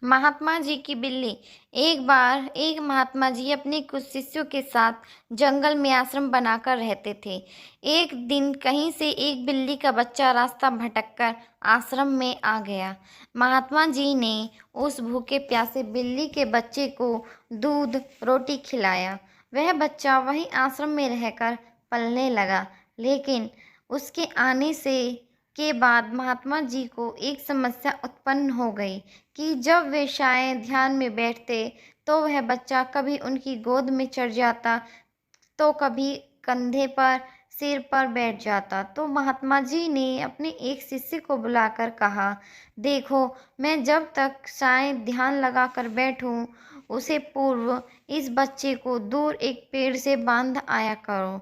महात्मा जी की बिल्ली। एक बार एक महात्मा जी अपने कुछ शिष्यों के साथ जंगल में आश्रम बनाकर रहते थे। एक दिन कहीं से एक बिल्ली का बच्चा रास्ता भटककर आश्रम में आ गया। महात्मा जी ने उस भूखे प्यासे बिल्ली के बच्चे को दूध रोटी खिलाया। वह बच्चा वहीं आश्रम में रहकर पलने लगा, लेकिन उसके आने से के बाद महात्मा जी को एक समस्या उत्पन्न हो गई कि जब वे शायद ध्यान में बैठते तो वह बच्चा कभी उनकी गोद में चढ़ जाता, तो कभी कंधे पर, सिर पर बैठ जाता। तो महात्मा जी ने अपने एक शिष्य को बुलाकर कहा, देखो, मैं जब तक शायद ध्यान लगाकर बैठूं, उसे पूर्व इस बच्चे को दूर एक पेड़ से बांध आया करो।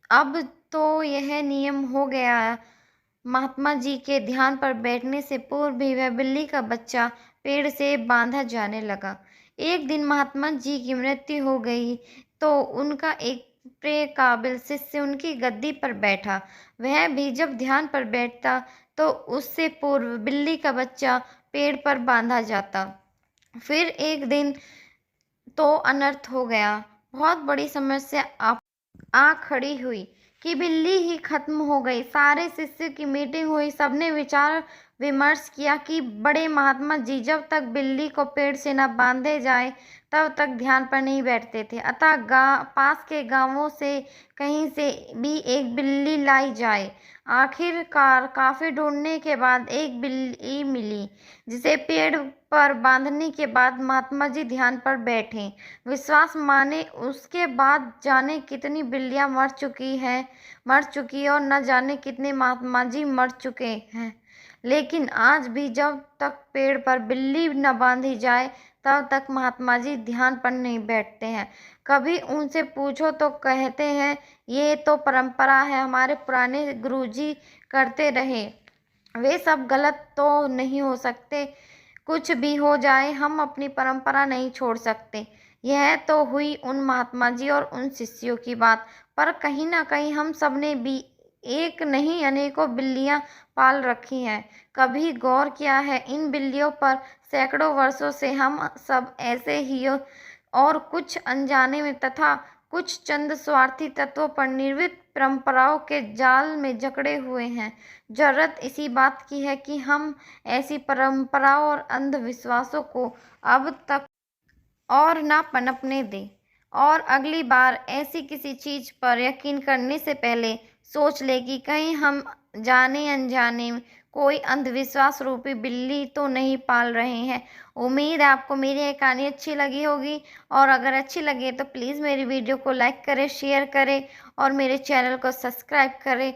अब तो यह नियम हो गया। महात्मा जी के ध्यान पर बैठने से पूर्व भी वह बिल्ली का बच्चा पेड़ से बांधा जाने लगा। एक दिन महात्मा जी की मृत्यु हो गई तो उनका एक प्रिय काबिल शिष्य उनकी गद्दी पर बैठा। वह भी जब ध्यान पर बैठता तो उससे पूर्व बिल्ली का बच्चा पेड़ पर बांधा जाता। फिर एक दिन तो अनर्थ हो गया। बहुत बड़ी समस्या आ खड़ी हुई कि बिल्ली ही खत्म हो गई। सारे शिष्य की मीटिंग हुई। सबने विचार विमर्श किया कि बड़े महात्मा जी जब तक बिल्ली को पेड़ से न बांधे जाए तब तक ध्यान पर नहीं बैठते थे। अतः पास के गांवों से कहीं से भी एक बिल्ली लाई जाए। आखिरकार काफी ढूंढने के बाद एक बिल्ली मिली, जिसे पेड़ पर बांधने के बाद महात्मा जी ध्यान पर बैठे। विश्वास माने उसके बाद जाने कितनी बिल्लियां मर चुकी और न जाने कितने महात्मा जी मर चुके हैं। लेकिन आज भी जब तक पेड़ पर बिल्ली न बांधी जाए तब तक महात्मा जी ध्यान पर नहीं बैठते हैं। कभी उनसे पूछो तो कहते हैं, ये तो परंपरा है, हमारे पुराने गुरुजी करते रहे। वे सब गलत तो नहीं हो सकते। कुछ भी हो जाए, हम अपनी परंपरा नहीं छोड़ सकते। यह तो हुई उन महात्मा जी और उन शिष्यों की बात, पर कहीं ना कहीं हम सब ने भी एक नहीं अनेकों बिल्लियां पाल रखी हैं। कभी गौर किया है इन बिल्लियों पर? सैकड़ों वर्षों से हम सब ऐसे ही और कुछ अनजाने में तथा कुछ चंद स्वार्थी तत्वों पर निर्मित परंपराओं के जाल में जकड़े हुए हैं। जरूरत इसी बात की है कि हम ऐसी परंपराओं और अंधविश्वासों को अब तक और ना पनपने दें, और अगली बार ऐसी किसी चीज पर यकीन करने से पहले सोच ले कि कहीं हम जाने अनजाने में कोई अंधविश्वास रूपी बिल्ली तो नहीं पाल रहे हैं। उम्मीद है आपको मेरी ये कहानी अच्छी लगी होगी, और अगर अच्छी लगे तो प्लीज़ मेरी वीडियो को लाइक करें, शेयर करें और मेरे चैनल को सब्सक्राइब करें